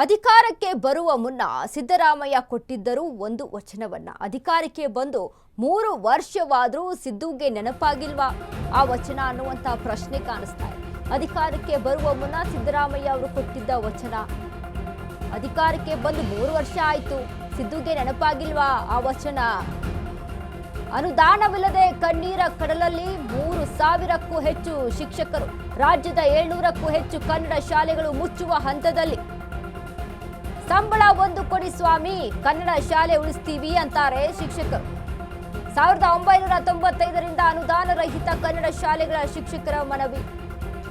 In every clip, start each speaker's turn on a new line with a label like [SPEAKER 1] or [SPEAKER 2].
[SPEAKER 1] ಅಧಿಕಾರಕ್ಕೆ ಬರುವ ಮುನ್ನ ಸಿದ್ದರಾಮಯ್ಯ ಕೊಟ್ಟಿದ್ದರು ಒಂದು ವಚನವನ್ನ. ಅಧಿಕಾರಕ್ಕೆ ಬಂದು 3 ವರ್ಷವಾದರೂ ಸಿದ್ದುಗೆ ನೆನಪಾಗಿಲ್ವಾ ಆ ವಚನ ಅನ್ನುವಂತ ಪ್ರಶ್ನೆ ಕಾಣಿಸ್ತಾ ಇದೆ. ಅಧಿಕಾರಕ್ಕೆ ಬರುವ ಮುನ್ನ ಸಿದ್ದರಾಮಯ್ಯ ಅವರು ಕೊಟ್ಟಿದ್ದ ವಚನ, ಅಧಿಕಾರಕ್ಕೆ ಬಂದು 3 ವರ್ಷ ಆಯ್ತು, ಸಿದ್ದುಗೆ ನೆನಪಾಗಿಲ್ವಾ ಆ ವಚನ? ಅನುದಾನವಿಲ್ಲದೆ ಕಣ್ಣೀರ ಕಡಲಲ್ಲಿ 3,000ಕ್ಕೂ ಹೆಚ್ಚು ಶಿಕ್ಷಕರು, ರಾಜ್ಯದ 700ಕ್ಕೂ ಹೆಚ್ಚು ಕನ್ನಡ ಶಾಲೆಗಳು ಮುಚ್ಚುವ ಹಂತದಲ್ಲಿ. ಸಂಬಳ ಒಂದು ಕೊಡಿ ಸ್ವಾಮಿ, ಕನ್ನಡ ಶಾಲೆ ಉಳಿಸ್ತೀವಿ ಅಂತಾರೆ ಶಿಕ್ಷಕರು. 1995ರಿಂದ ಅನುದಾನ ರಹಿತ ಕನ್ನಡ ಶಾಲೆಗಳ ಶಿಕ್ಷಕರ ಮನವಿ.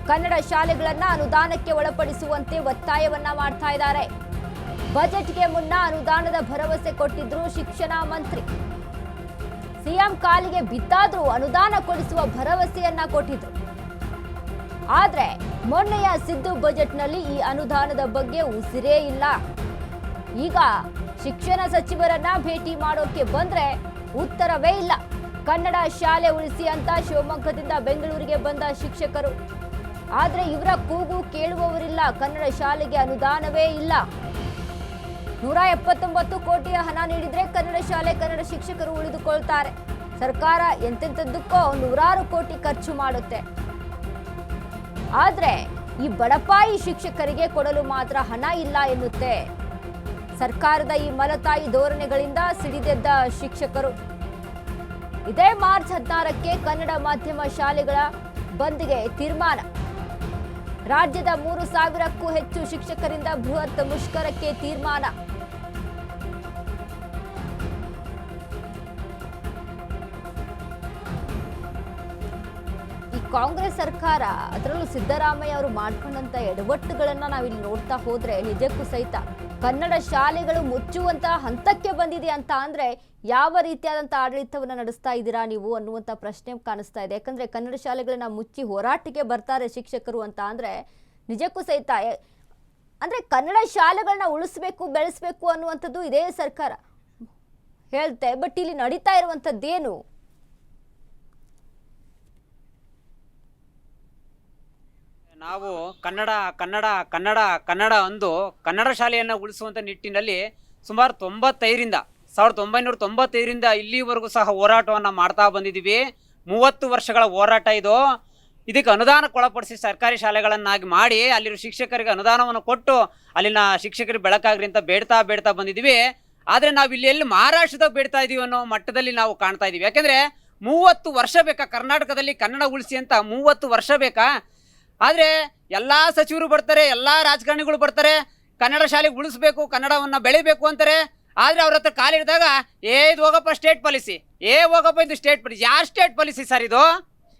[SPEAKER 1] ಕನ್ನಡ ಶಾಲೆಗಳನ್ನ ಅನುದಾನಕ್ಕೆ ಒಳಪಡಿಸುವಂತೆ ಒತ್ತಾಯವನ್ನ ಮಾಡ್ತಾ ಇದ್ದಾರೆ. ಬಜೆಟ್ಗೆ ಮುನ್ನ ಅನುದಾನದ ಭರವಸೆ ಕೊಟ್ಟಿದ್ರು ಶಿಕ್ಷಣ ಮಂತ್ರಿ. ಸಿಎಂ ಕಾಲಿಗೆ ಬಿದ್ದಾದ್ರೂ ಅನುದಾನ ಕೊಡಿಸುವ ಭರವಸೆಯನ್ನ ಕೊಟ್ಟಿದ್ರು. ಆದ್ರೆ ಮೊನ್ನೆಯ ಸಿದ್ದು ಬಜೆಟ್ನಲ್ಲಿ ಈ ಅನುದಾನದ ಬಗ್ಗೆ ಉಸಿರೇ ಇಲ್ಲ. ಈಗ ಶಿಕ್ಷಣ ಸಚಿವರನ್ನ ಭೇಟಿ ಮಾಡೋಕೆ ಬಂದ್ರೆ ಉತ್ತರವೇ ಇಲ್ಲ. ಕನ್ನಡ ಶಾಲೆ ಉಳಿಸಿ ಅಂತ ಶಿವಮೊಗ್ಗದಿಂದ ಬೆಂಗಳೂರಿಗೆ ಬಂದ ಶಿಕ್ಷಕರು. ಆದ್ರೆ ಇವರ ಕೂಗು ಕೇಳುವವರಿಲ್ಲ. ಕನ್ನಡ ಶಾಲೆಗೆ ಅನುದಾನವೇ ಇಲ್ಲ. 179 ಕೋಟಿಯ ಹಣ ನೀಡಿದ್ರೆ ಕನ್ನಡ ಶಾಲೆ, ಕನ್ನಡ ಶಿಕ್ಷಕರು ಉಳಿದುಕೊಳ್ತಾರೆ. ಸರ್ಕಾರ ಎಂತೆಂಥದ್ದಕ್ಕೋ 100 ಕೋಟಿ ಖರ್ಚು ಮಾಡುತ್ತೆ. ಆದ್ರೆ ಈ ಬಡಪಾಯಿ ಶಿಕ್ಷಕರಿಗೆ ಕೊಡಲು ಮಾತ್ರ ಹಣ ಇಲ್ಲ ಎನ್ನುತ್ತೆ. ಸರ್ಕಾರದ ಈ ಮಲತಾಯಿ ಧೋರಣೆಗಳಿಂದ ಸಿಡಿದೆದ್ದ ಶಿಕ್ಷಕರು. ಇದೇ ಮಾರ್ಚ್ 16ಕ್ಕೆ ಕನ್ನಡ ಮಾಧ್ಯಮ ಶಾಲೆಗಳ ಬಂದ್ಗೆ ತೀರ್ಮಾನ. ರಾಜ್ಯದ 3,000ಕ್ಕೂ ಹೆಚ್ಚು ಶಿಕ್ಷಕರಿಂದ ಬೃಹತ್ ಮುಷ್ಕರಕ್ಕೆ ತೀರ್ಮಾನ. ಈ ಕಾಂಗ್ರೆಸ್ ಸರ್ಕಾರ, ಅದರಲ್ಲೂ ಸಿದ್ದರಾಮಯ್ಯ ಅವರು ಮಾಡ್ಕೊಂಡಂತ ಎಡವಟ್ಟುಗಳನ್ನ ನಾವಿಲ್ಲಿ ನೋಡ್ತಾ ಹೋದ್ರೆ ನಿಜಕ್ಕೂ ಸಹಿತ ಕನ್ನಡ ಶಾಲೆಗಳು ಮುಚ್ಚುವಂತ ಹಂತಕ್ಕೆ ಬಂದಿದೆ ಅಂತ ಅಂದ್ರೆ ಯಾವ ರೀತಿಯಾದಂಥ ಆಡಳಿತವನ್ನ ನಡೆಸ್ತಾ ಇದ್ದೀರಾ ನೀವು ಅನ್ನುವಂಥ ಪ್ರಶ್ನೆ ಕಾಣಿಸ್ತಾ ಇದೆ. ಯಾಕಂದ್ರೆ ಕನ್ನಡ ಶಾಲೆಗಳನ್ನ ಮುಚ್ಚಿ ಹೋರಾಟಕ್ಕೆ ಬರ್ತಾರೆ ಶಿಕ್ಷಕರು ಅಂತ ಅಂದ್ರೆ ನಿಜಕ್ಕೂ ಸಹಿತ ಅಂದ್ರೆ ಕನ್ನಡ ಶಾಲೆಗಳನ್ನ ಉಳಿಸ್ಬೇಕು, ಬೆಳೆಸ್ಬೇಕು ಅನ್ನುವಂಥದ್ದು ಇದೇ ಸರ್ಕಾರ ಹೇಳ್ತೆ. ಬಟ್ ಇಲ್ಲಿ ನಡೀತಾ ಇರುವಂಥದ್ದೇನು?
[SPEAKER 2] ನಾವು ಕನ್ನಡ ಒಂದು ಕನ್ನಡ ಶಾಲೆಯನ್ನು ಉಳಿಸುವಂಥ ನಿಟ್ಟಿನಲ್ಲಿ ಸುಮಾರು 1995ರಿಂದ ಇಲ್ಲಿವರೆಗೂ ಸಹ ಹೋರಾಟವನ್ನು ಮಾಡ್ತಾ ಬಂದಿದ್ದೀವಿ. 30 ವರ್ಷಗಳ ಹೋರಾಟ ಇದು. ಇದಕ್ಕೆ ಅನುದಾನಕ್ಕೆ ಒಳಪಡಿಸಿ ಸರ್ಕಾರಿ ಶಾಲೆಗಳನ್ನಾಗಿ ಮಾಡಿ ಅಲ್ಲಿರೋ ಶಿಕ್ಷಕರಿಗೆ ಅನುದಾನವನ್ನು ಕೊಟ್ಟು ಅಲ್ಲಿನ ಶಿಕ್ಷಕರಿಗೆ ಬೆಳಕಾಗ್ರಿ ಅಂತ ಬೇಡ್ತಾ ಬಂದಿದ್ದೀವಿ. ಆದರೆ ನಾವು ಇಲ್ಲಿ ಎಲ್ಲಿ ಮಹಾರಾಷ್ಟ್ರದಾಗ ಬೇಡ್ತಾ ಇದ್ದೀವಿ ಅನ್ನೋ ಮಟ್ಟದಲ್ಲಿ ನಾವು ಕಾಣ್ತಾ ಇದ್ದೀವಿ. ಯಾಕೆಂದರೆ 30 ವರ್ಷ ಬೇಕಾ ಕರ್ನಾಟಕದಲ್ಲಿ ಕನ್ನಡ ಉಳಿಸಿ ಅಂತ? 30 ವರ್ಷ ಬೇಕಾ? ಆದರೆ ಎಲ್ಲ ಸಚಿವರು ಬರ್ತಾರೆ, ಎಲ್ಲ ರಾಜಕಾರಣಿಗಳು ಬರ್ತಾರೆ, ಕನ್ನಡ ಶಾಲೆಗೆ ಉಳಿಸ್ಬೇಕು, ಕನ್ನಡವನ್ನು ಬೆಳಿಬೇಕು ಅಂತಾರೆ. ಆದರೆ ಅವ್ರ ಹತ್ರ ಕಾಲಿಡಿದಾಗ ಇದು ಹೋಗಪ್ಪ ಸ್ಟೇಟ್ ಪಾಲಿಸಿ, ಹೋಗಪ್ಪ ಇದು ಸ್ಟೇಟ್ ಪಾಲಿಸಿ. ಯಾರು ಸ್ಟೇಟ್ ಪಾಲಿಸಿ ಸರ್ ಇದು?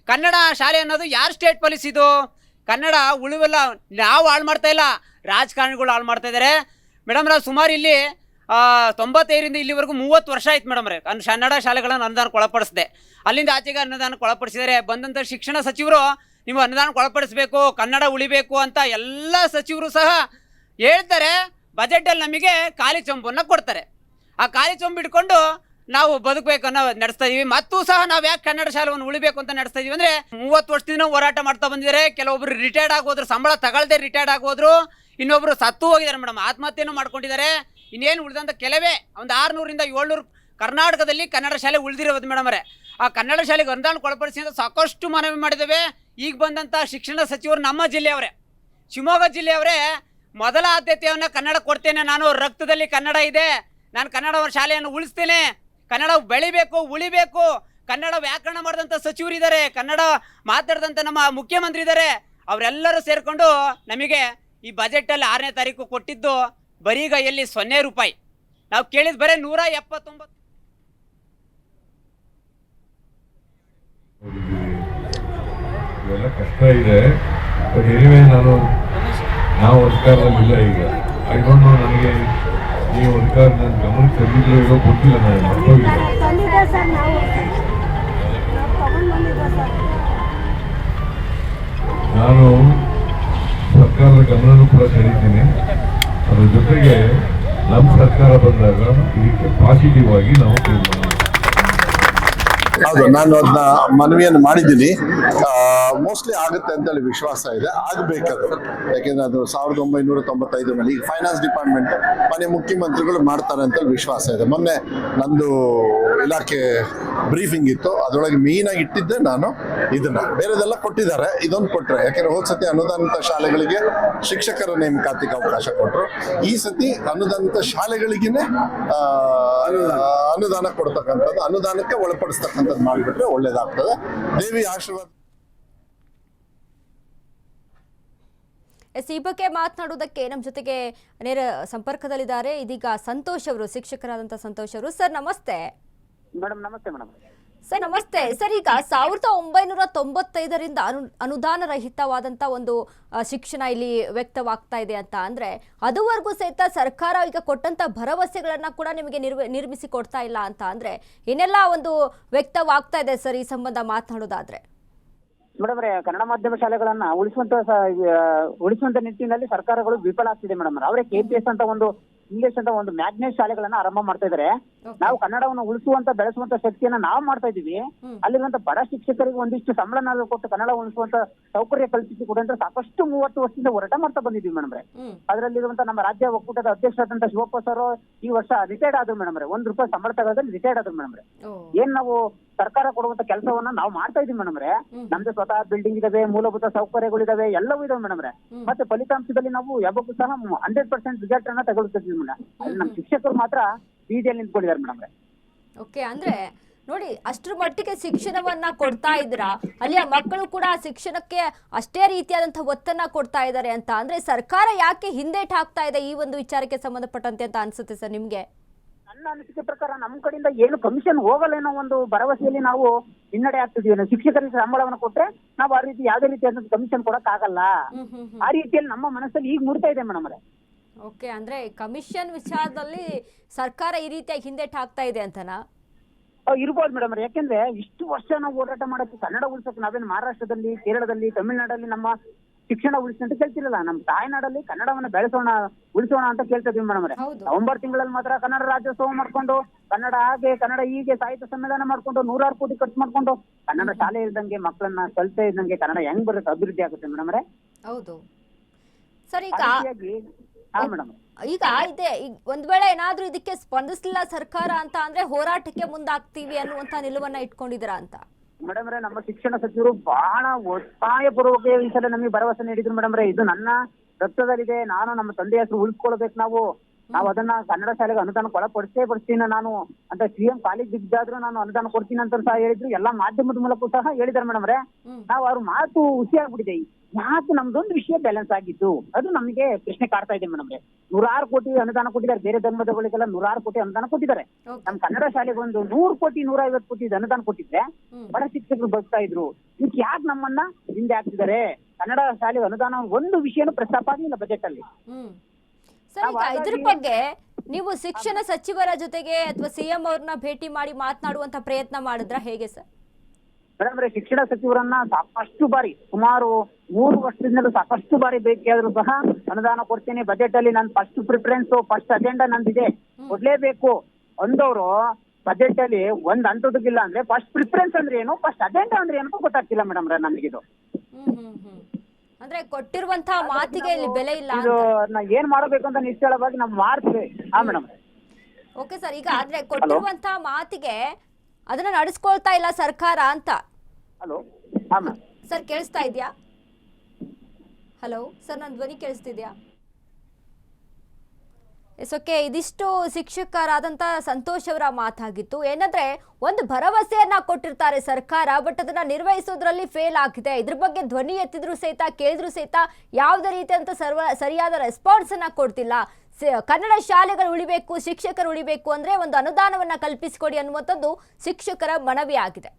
[SPEAKER 2] ಕನ್ನಡ ಶಾಲೆ ಅನ್ನೋದು ಯಾರು ಸ್ಟೇಟ್ ಪಾಲಿಸಿ ಇದು? ಕನ್ನಡ ಉಳಿವೆಲ್ಲ ನಾವು ಹಾಳು ಮಾಡ್ತಾ ಇಲ್ಲ, ರಾಜಕಾರಣಿಗಳು ಹಾಳು ಮಾಡ್ತಾ ಇದ್ದಾರೆ. ಮೇಡಮ್ರ ಸುಮಾರು ಇಲ್ಲಿ 95ರಿಂದ ಇಲ್ಲಿವರೆಗೂ 30 ವರ್ಷ ಆಯ್ತು ಮೇಡಮ್ರೆ ಕನ್ನಡ ಶಾಲೆಗಳನ್ನು ಅನುದಾನಕ್ಕೆ ಒಳಪಡಿಸಿದೆ. ಅಲ್ಲಿಂದ ಆಚೆಗೆ ಅನುದಾನಕ್ಕೆ ಒಳಪಡಿಸಿದ್ದಾರೆ. ಬಂದಂಥ ಶಿಕ್ಷಣ ಸಚಿವರು ನೀವು ಅನುದಾನಕ್ಕೆ ಒಳಪಡಿಸಬೇಕು, ಕನ್ನಡ ಉಳಿಬೇಕು ಅಂತ ಎಲ್ಲ ಸಚಿವರು ಸಹ ಹೇಳ್ತಾರೆ. ಬಜೆಟಲ್ಲಿ ನಮಗೆ ಖಾಲಿ ಚೊಂಬನ್ನು ಕೊಡ್ತಾರೆ. ಆ ಖಾಲಿ ಚೊಂಬು ಇಟ್ಕೊಂಡು ನಾವು ಬದುಕಬೇಕು ಅನ್ನೋ ನಡೆಸ್ತಾ ಇದೀವಿ. ಮತ್ತೂ ಸಹ ನಾವು ಯಾಕೆ ಕನ್ನಡ ಶಾಲೆಯನ್ನು ಉಳಿಬೇಕು ಅಂತ ನಡೆಸ್ತಾ ಇದೀವಿ ಅಂದರೆ 30 ವರ್ಷದಿಂದ ಹೋರಾಟ ಮಾಡ್ತಾ ಬಂದಿದ್ದಾರೆ. ಕೆಲವೊಬ್ರು ರಿಟೈರ್ಡ್ ಆಗೋದ್ರು, ಸಂಬಳ ತಗೊಳ್ಳದೆ ರಿಟೈರ್ಡ್ ಆಗೋದ್ರು, ಇನ್ನೊಬ್ರು ಸತ್ತು ಹೋಗಿದ್ದಾರೆ ಮೇಡಮ್, ಆತ್ಮಹತ್ಯೆನೂ ಮಾಡ್ಕೊಂಡಿದ್ದಾರೆ. ಇನ್ನೇನು ಉಳಿದಂಥ ಕೆಲವೇ ಒಂದು 600ರಿಂದ 700 ಕರ್ನಾಟಕದಲ್ಲಿ ಕನ್ನಡ ಶಾಲೆ ಉಳಿದಿರೋದು ಮೇಡಮರೇ. ಆ ಕನ್ನಡ ಶಾಲೆಗೆ ಅನುದಾನಕ್ಕೆ ಒಳಪಡಿಸಿ ಅಂತ ಸಾಕಷ್ಟು ಮನವಿ ಮಾಡಿದ್ದೇವೆ. ಈಗ ಬಂದಂಥ ಶಿಕ್ಷಣ ಸಚಿವರು ನಮ್ಮ ಜಿಲ್ಲೆಯವರೇ, ಶಿವಮೊಗ್ಗ ಜಿಲ್ಲೆಯವರೇ, ಮೊದಲ ಆದ್ಯತೆಯನ್ನು ಕನ್ನಡ ಕೊಡ್ತೇನೆ, ನಾನು ರಕ್ತದಲ್ಲಿ ಕನ್ನಡ ಇದೆ, ನಾನು ಕನ್ನಡ ಶಾಲೆಯನ್ನು ಉಳಿಸ್ತೇನೆ, ಕನ್ನಡ ಬೆಳಿಬೇಕು, ಉಳಿಬೇಕು. ಕನ್ನಡ ವ್ಯಾಕರಣ ಮಾಡಿದಂಥ ಸಚಿವರು ಇದ್ದಾರೆ, ಕನ್ನಡ ಮಾತಾಡಿದಂಥ ನಮ್ಮ ಮುಖ್ಯಮಂತ್ರಿ ಇದ್ದಾರೆ. ಅವರೆಲ್ಲರೂ ಸೇರಿಕೊಂಡು ನಮಗೆ ಈ ಬಜೆಟಲ್ಲಿ 6ನೇ ತಾರೀಕು ಕೊಟ್ಟಿದ್ದು ಬರೀಗೈಯಲ್ಲಿ 0 ರೂಪಾಯಿ. ನಾವು ಕೇಳಿದ ಬರೀ 179.
[SPEAKER 3] ಇವೆಲ್ಲ ಕಷ್ಟ ಇದೆ. ಬಟ್ ಎನಿವೇ ನಾವು ಅಧಿಕಾರದಲ್ಲಿಲ್ಲ ಈಗ. ಐ ಡೋಂಟ್ ನೋ, ನನಗೆ ನೀವು ಅಧಿಕಾರ ನನ್ನ ಗಮನಕ್ಕೆ ತಂದಿದ್ರು ಇರೋ ಗೊತ್ತಿಲ್ಲ, ನಾನು ಮರ್ತೋಗಿಲ್ಲ. ನಾನು ಸರ್ಕಾರದ ಗಮನನೂ ಕೂಡ ಸೆಳೀತೀನಿ. ಅದ್ರ ಜೊತೆಗೆ ನಮ್ಮ ಸರ್ಕಾರ ಬಂದಾಗ ಇದಕ್ಕೆ ಪಾಸಿಟಿವ್ ಆಗಿ ನಾವು ತೀರ್ಮಾನ
[SPEAKER 4] ಹೌದು, ನಾನು ಅದನ್ನ ಮನವಿಯನ್ನು ಮಾಡಿದ್ದೀನಿ. ಮೋಸ್ಟ್ಲಿ ಆಗುತ್ತೆ ಅಂತೇಳಿ ವಿಶ್ವಾಸ ಇದೆ. ಆಗಬೇಕದು, ಯಾಕೆಂದ್ರೆ ಅದು 1995 ಮೇಲೆ ಈಗ ಫೈನಾನ್ಸ್ ಡಿಪಾರ್ಟ್ಮೆಂಟ್ ಮನೆ ಮುಖ್ಯಮಂತ್ರಿಗಳು ಮಾಡ್ತಾರೆ ಅಂತೇಳಿ ವಿಶ್ವಾಸ ಇದೆ. ಮೊನ್ನೆ ನಂದು ಇಲಾಖೆ ಬ್ರೀಫಿಂಗ್ ಇತ್ತು, ಅದರೊಳಗೆ ಮೇನ್ ಆಗಿ ಇಟ್ಟಿದ್ದೆ ನಾನು ಇದನ್ನ. ಬೇರೆದೆಲ್ಲ ಕೊಟ್ಟಿದ್ದಾರೆ, ಇದೊಂದು ಕೊಟ್ರೆ, ಯಾಕೆಂದ್ರೆ ಹೋದ ಸತಿ ಅನುದಾನಿತ ಶಾಲೆಗಳಿಗೆ ಶಿಕ್ಷಕರ ನೇಮಕಾತಿಗೆ ಅವಕಾಶ ಕೊಟ್ಟರು. ಈ ಸತಿ ಅನುದಾನಿತ ಶಾಲೆಗಳಿಗೇನೆ ಅನುದಾನ ಕೊಡ್ತಕ್ಕಂಥದ್ದು, ಅನುದಾನಕ್ಕೆ ಒಳಪಡಿಸ್ತಕ್ಕಂಥದ್ದು ಮಾಡಿಬಿಟ್ರೆ ಒಳ್ಳೇದಾಗ್ತದೆ. ದೇವಿ ಆಶೀರ್ವಾದ.
[SPEAKER 1] ಈ ಬಗ್ಗೆ ಮಾತನಾಡುವುದಕ್ಕೆ ನಮ್ಮ ಜೊತೆಗೆ ನೇರ ಸಂಪರ್ಕದಲ್ಲಿದ್ದಾರೆ ಇದೀಗ ಸಂತೋಷ್ ಅವರು, ಶಿಕ್ಷಕರಾದಂಥ ಸಂತೋಷ್ ಅವರು. ಸರ್ ನಮಸ್ತೆ.
[SPEAKER 5] ಮೇಡಮ್ ನಮಸ್ತೆ. ಮೇಡಮ್
[SPEAKER 1] ಸರ್ ನಮಸ್ತೆ. ಸರ್ ಈಗ 1995ರಿಂದ ಅನುದಾನ ರಹಿತವಾದಂಥ ಒಂದು ಶಿಕ್ಷಣ ಇಲ್ಲಿ ವ್ಯಕ್ತವಾಗ್ತಾ ಇದೆ ಅಂತ ಅಂದ್ರೆ, ಅದುವರೆಗೂ ಸಹಿತ ಸರ್ಕಾರ ಈಗ ಕೊಟ್ಟಂತ ಭರವಸೆಗಳನ್ನ ಕೂಡ ನಿಮಗೆ ನಿರ್ಮಿಸಿ ಕೊಡ್ತಾ ಇಲ್ಲ ಅಂತ ಅಂದ್ರೆ ಏನೆಲ್ಲ ಒಂದು ವ್ಯಕ್ತವಾಗ್ತಾ ಇದೆ ಸರ್ ಈ ಸಂಬಂಧ ಮಾತನಾಡೋದಾದ್ರೆ?
[SPEAKER 5] ಮೇಡಮ್ ಕನ್ನಡ ಮಾಧ್ಯಮ ಶಾಲೆಗಳನ್ನ ಉಳಿಸುವಂತ ನಿಟ್ಟಿನಲ್ಲಿ ಸರ್ಕಾರಗಳು ವಿಫಲ ಆಗ್ತಿದೆ ಮೇಡಮ್. ಅವರೇ KPS ಅಂತ ಒಂದು ಇಂಗ್ಲಿಷ್ ಅಂತ ಒಂದು ಮ್ಯಾಗ್ನೆಟ್ ಶಾಲೆಗಳನ್ನ ಆರಂಭ ಮಾಡ್ತಾ ಇದಾರೆ. ನಾವು ಕನ್ನಡವನ್ನು ಉಳಿಸುವಂತ ಬೆಳೆಸುವಂತ ಶಕ್ತಿಯನ್ನ ನಾವು ಮಾಡ್ತಾ ಇದೀವಿ. ಅಲ್ಲಿರುವಂತ ಬಡ ಶಿಕ್ಷಕರಿಗೆ ಒಂದಿಷ್ಟು ಸಂಬಳನ ಕೊಟ್ಟು ಕನ್ನಡ ಉಳಿಸುವಂತ ಸೌಕರ್ಯ ಕಲ್ಪಿಸಿ ಕೊಡುವಂತ ಸಾಕಷ್ಟು 30 ವರ್ಷದಿಂದ ಹೋರಾಟ ಮಾಡ್ತಾ ಬಂದಿದ್ವಿ ಮೇಡಮ್. ಅದರಲ್ಲಿರುವಂತ ನಮ್ಮ ರಾಜ್ಯ ಒಕ್ಕೂಟದ ಅಧ್ಯಕ್ಷರಾದಂತ ಶಿವಪ್ಪ ಸರ್ ಈ ವರ್ಷ ರಿಟೈರ್ಡ್ ಆದ್ರು ಮೇಡಮ್. ₹1 ಸಂಬಳ ತಗೋದಲ್ಲಿ ರಿಟೈರ್ಡ್ ಆದ್ರು ಮೇಡಮ್. ಏನ್ ನಾವು ಸರ್ಕಾರ ಕೊಡುವಂತ ಕೆಲಸವನ್ನ ನಾವು ಮಾಡ್ತಾ ಇದೀವಿ ಮೇಡಮ್. ನಮ್ದು ಸ್ವತಃ ಬಿಲ್ಡಿಂಗ್ ಇದಾವೆ, ಮೂಲಭೂತ ಸೌಕರ್ಯಗಳಿದಾವೆ, ಎಲ್ಲವೂ ಇದಾವೆ ಮೇಡಮ್. ಮತ್ತೆ ಫಲಿತಾಂಶದಲ್ಲಿ ನಾವು ಯಾವಾಗೂ ಸಹ 100% ರಿಸಲ್ಟ್ ಅನ್ನ ತಗೊಳ್ತಿದ್ವಿ ಮೇಡಮ್. ಅಲ್ಲಿ ನಮ್ಮ ಶಿಕ್ಷಕರು ಮಾತ್ರ ಬೀದಿಯಲ್ಲಿ ನಿಂತ್ಕೊಂಡಿದ್ದಾರೆ ಮೇಡಮ್.
[SPEAKER 1] ಓಕೆ, ಅಂದ್ರೆ ನೋಡಿ ಅಷ್ಟರ ಮಟ್ಟಿಗೆ ಶಿಕ್ಷಣವನ್ನ ಕೊಡ್ತಾ ಇದ್ರ, ಅಲ್ಲಿಯ ಮಕ್ಕಳು ಕೂಡ ಶಿಕ್ಷಣಕ್ಕೆ ಅಷ್ಟೇ ರೀತಿಯಾದಂತಹ ಒತ್ತನ್ನ ಕೊಡ್ತಾ ಇದ್ದಾರೆ ಅಂತ ಅಂದ್ರೆ ಸರ್ಕಾರ ಯಾಕೆ ಹಿಂದೇಟ್ ಹಾಕ್ತಾ ಇದೆ ಈ ಒಂದು ವಿಚಾರಕ್ಕೆ ಸಂಬಂಧಪಟ್ಟಂತೆ ಅಂತ ಅನ್ಸುತ್ತೆ ಸರ್ ನಿಮ್ಗೆ?
[SPEAKER 5] ನನ್ನ ಅನಿಸಿಕೆ ಪ್ರಕಾರ ನಮ್ಮ ಕಡೆಯಿಂದ ಏನು ಕಮಿಷನ್ ಹೋಗಲ್ಲ ಅನ್ನೋ ಒಂದು ಭರವಸೆಯಲ್ಲಿ ನಾವು ಹಿನ್ನಡೆ ಆಗ್ತಿದೀವಿ. ಶಿಕ್ಷಕರಿಗೆ ಸಂಬಳವನ್ನು ಕೊಟ್ರೆ ನಾವು ಆ ರೀತಿ ಯಾವುದೇ ರೀತಿಯಾದ ಕಮಿಷನ್ ಕೊಡಕ್ ಆಗಲ್ಲ, ಆ ರೀತಿಯಲ್ಲಿ ನಮ್ಮ ಮನಸ್ಸಲ್ಲಿ ಈಗ ಮೂಡ್ತಾ ಇದೆ ಮೇಡಮ್.
[SPEAKER 1] ಓಕೆ, ಅಂದ್ರೆ ಕಮಿಷನ್ ವಿಚಾರದಲ್ಲಿ ಸರ್ಕಾರ ಈ ರೀತಿಯಾಗಿ ಹಿಂದೇಟ್ ಹಾಕ್ತಾ ಇದೆ ಅಂತನಾ?
[SPEAKER 5] ಇರ್ಬೋದು ಮೇಡಮ್. ಯಾಕೆಂದ್ರೆ ಇಷ್ಟು ವರ್ಷ ನಾವು ಹೋರಾಟ ಮಾಡಕ್ಕೆ ಕನ್ನಡ ಉಳಿಸಕ್ಕೆ ನಾವೇನು ಮಹಾರಾಷ್ಟ್ರದಲ್ಲಿ, ಕೇರಳದಲ್ಲಿ, ತಮಿಳುನಾಡಲ್ಲಿ ನಮ್ಮ ಶಿಕ್ಷಣ ಉಳಿಸಿ ಅಂತ ಕೇಳ್ತಿರಲ್ಲ, ನಮ್ಮ ತಾಯ್ನಾಡಲ್ಲಿ ಕನ್ನಡವನ್ನ ಉಳಿಸೋಣ ಅಂತ ಕೇಳ್ತಾ ಇದೀವಿ ಮೇಡಮ್. ನವೆಂಬರ್ ತಿಂಗಳಲ್ಲಿ ಮಾತ್ರ ಕನ್ನಡ ರಾಜ್ಯೋತ್ಸವ ಮಾಡ್ಕೊಂಡು, ಕನ್ನಡ ಕನ್ನಡ ಹೀಗೆ ಸಾಹಿತ್ಯ ಸಮ್ಮೇಳನ ಮಾಡ್ಕೊಂಡು 106 ಕೋಟಿ ಖರ್ಚು ಮಾಡ್ಕೊಂಡು ಕನ್ನಡ ಶಾಲೆ ಇಲ್ದಂಗೆ ಮಕ್ಕಳನ್ನ ಕಲಿತಾ ಇದ್ದಂಗೆ ಕನ್ನಡ ಹೆಂಗ್ ಬರುತ್ತೆ, ಅಭಿವೃದ್ಧಿ ಆಗುತ್ತೆ ಮೇಡಮ್.
[SPEAKER 1] ಹೌದು ಸರ್. ಈಗ
[SPEAKER 5] ಮೇಡಮ್
[SPEAKER 1] ಈಗ ಇದೆ, ಒಂದ್ ವೇಳೆ ಏನಾದ್ರೂ ಇದಕ್ಕೆ ಸ್ಪಂದಿಸಲಿಲ್ಲ ಸರ್ಕಾರ ಅಂತ ಅಂದ್ರೆ ಹೋರಾಟಕ್ಕೆ ಮುಂದಾಗ್ತೀವಿ ಅನ್ನುವಂತ ನಿಲುವನ್ನ ಇಟ್ಕೊಂಡಿದ್ದೀರಾ ಅಂತ?
[SPEAKER 5] ಮೇಡಮ್ ನಮ್ಮ ಶಿಕ್ಷಣ ಸಚಿವರು ಬಹಳ ಒತ್ತಾಯ ಪೂರ್ವಕ ಈ ಸಲ ನಮಗೆ ಭರವಸೆ ನೀಡಿದ್ರು ಮೇಡಮ್. ಇದು ನನ್ನ ರಕ್ತದಲ್ಲಿದೆ, ನಾನು ನಮ್ಮ ತಂದೆ ಹೆಸರು ಉಳಿಸ್ಕೊಳ್ಬೇಕು, ನಾವು ಅದನ್ನ ಕನ್ನಡ ಶಾಲೆಗೆ ಅನುದಾನ ಪಡಿಸ್ತೀನಿ ನಾನು ಅಂತ CM ಕಾಲೇಜ್ ಬಿದ್ದಾದ್ರೂ ನಾನು ಅನುದಾನ ಕೊಡ್ತೀನಿ ಅಂತ ಸಹ ಹೇಳಿದ್ರು. ಎಲ್ಲಾ ಮಾಧ್ಯಮದ ಮೂಲಕ ಸಹ ಹೇಳಿದಾರೆ ಮೇಡಮ್. ನಾವು ಅವ್ರ ಮಾತು ಹುಸಿ ಆಗ್ಬಿಟ್ಟಿದೆ. ಯಾಕೆ ನಮ್ದೊಂದು ವಿಷಯ ಬ್ಯಾಲೆನ್ಸ್ ಆಗಿದ್ದು ಅದು ನಮಗೆ ಪ್ರಶ್ನೆ ಕಾಡ್ತಾ ಇದೆ ಮೇಡಮ್. 106 ಕೋಟಿ ಅನುದಾನ ಕೊಟ್ಟಿದ್ದಾರೆ, ಬೇರೆ ಧರ್ಮದಗಳಿಗೆಲ್ಲ 106 ಕೋಟಿ ಅನುದಾನ ಕೊಟ್ಟಿದ್ದಾರೆ. ನಮ್ಮ ಕನ್ನಡ ಶಾಲೆಗೆ ಒಂದು 100 ಕೋಟಿ 150 ಕೋಟಿ ಅನುದಾನ ಕೊಟ್ಟಿದ್ರೆ ಬಡ ಶಿಕ್ಷಕರು ಬದುಕ್ತಾ ಇದ್ರು. ಇದಕ್ಕೆ ಯಾಕೆ ನಮ್ಮನ್ನ ಹಿಂದೆ ಹಾಕ್ತಿದ್ದಾರೆ? ಕನ್ನಡ ಶಾಲೆಗೆ ಅನುದಾನ ಒಂದು ವಿಷಯನೂ ಪ್ರಸ್ತಾಪ ಆಗಿಲ್ಲ ಬಜೆಟ್ ಅಲ್ಲಿ.
[SPEAKER 1] ಇದ್ರ ಬಗ್ಗೆ ನೀವು ಶಿಕ್ಷಣ ಸಚಿವರ ಜೊತೆಗೆ ಅಥವಾ CM ಅವ್ರನ್ನ ಭೇಟಿ ಮಾಡಿ ಮಾತನಾಡುವಂತ ಪ್ರಯತ್ನ ಮಾಡಿದ್ರ ಹೇಗೆ ಸರ್?
[SPEAKER 5] ಮೇಡಮ್ ಶಿಕ್ಷಣ ಸಚಿವರನ್ನ ಸಾಕಷ್ಟು ಬಾರಿ, ಸುಮಾರು 3 ವರ್ಷದಿಂದಲೂ ಸಾಕಷ್ಟು ಬಾರಿ ಭೇಟಿಯಾದ್ರೂ ಸಹ ಅನುದಾನ ಕೊಡ್ತೀನಿ, ಬಜೆಟ್ ಅಲ್ಲಿ ನಾನು ಫಸ್ಟ್ ಪ್ರಿಫರೆನ್ಸ್, ಫಸ್ಟ್ ಅಜೆಂಡಾ ನಂದಿದೆ, ಕೊಡ್ಲೇಬೇಕು ಅಂದವರು ಬಜೆಟ್ ಅಲ್ಲಿ ಒಂದ್ ಹಂತದಕ್ಕಿಲ್ಲ ಅಂದ್ರೆ ಫಸ್ಟ್ ಪ್ರಿಫರೆನ್ಸ್ ಅಂದ್ರೆ ಏನು, ಫಸ್ಟ್ ಅಜೆಂಡಾ ಅಂದ್ರೆ ಏನೋ ಗೊತ್ತಾಗ್ತಿಲ್ಲ ಮೇಡಮ್ ನಮಗಿದು.
[SPEAKER 1] ಅಂದ್ರೆ ಕೊಟ್ಟಿರುವಂತಹ ಮಾತಿಗೆ ಇಲ್ಲಿ ಬೆಲೆ ಇಲ್ಲ.
[SPEAKER 5] ಏನ್ ಮಾಡಬೇಕು ಅಂತ ನಿಶ್ಚಳವಾಗಿ ನಾವು ಮಾಡ್ತೀವಿ. Madam
[SPEAKER 1] okay sir. ಈಗ ಆದ್ರೆ ಕೊಟ್ಟಿರುವಂತಹ ಮಾತಿಗೆ ಅದನ್ನ ನಡೆಸ್ಕೊಳ್ತಾ ಇಲ್ಲ ಸರ್ಕಾರ ಅಂತ.
[SPEAKER 5] ಹಲೋ
[SPEAKER 1] ಸರ್ ಕೇಳಿಸ್ತಾ ಇದೆಯಾ? ಹಲೋ ಸರ್, ನನ್ನ ಧ್ವನಿ ಕೇಳಿಸ್ತಿದ್ಯಾ? ಓಕೆ, ಇದಿಷ್ಟು ಶಿಕ್ಷಕರಾದಂಥ ಸಂತೋಷ್ ಅವರ ಮಾತಾಗಿತ್ತು. ಏನಂದ್ರೆ ಒಂದು ಭರವಸೆಯನ್ನ ಕೊಟ್ಟಿರ್ತಾರೆ ಸರ್ಕಾರ, ಬಟ್ ಅದನ್ನ ನಿರ್ವಹಿಸೋದ್ರಲ್ಲಿ ಫೇಲ್ ಆಗಿದೆ. ಇದ್ರ ಬಗ್ಗೆ ಧ್ವನಿ ಎತ್ತಿದ್ರು ಸಹಿತ, ಕೇಳಿದ್ರು ಸಹಿತ ಯಾವುದೇ ರೀತಿಯಂತ ಸರಿಯಾದ ರೆಸ್ಪಾನ್ಸ್ ಅನ್ನ ಕೊಡ್ತಿಲ್ಲ. ಕನ್ನಡ ಶಾಲೆಗಳು ಉಳಿಬೇಕು, ಶಿಕ್ಷಕರು ಉಳಿಬೇಕು ಅಂದ್ರೆ ಒಂದು ಅನುದಾನವನ್ನ ಕಲ್ಪಿಸಿಕೊಡಿ ಅನ್ನುವಂಥದ್ದು ಶಿಕ್ಷಕರ ಮನವಿ ಆಗಿದೆ.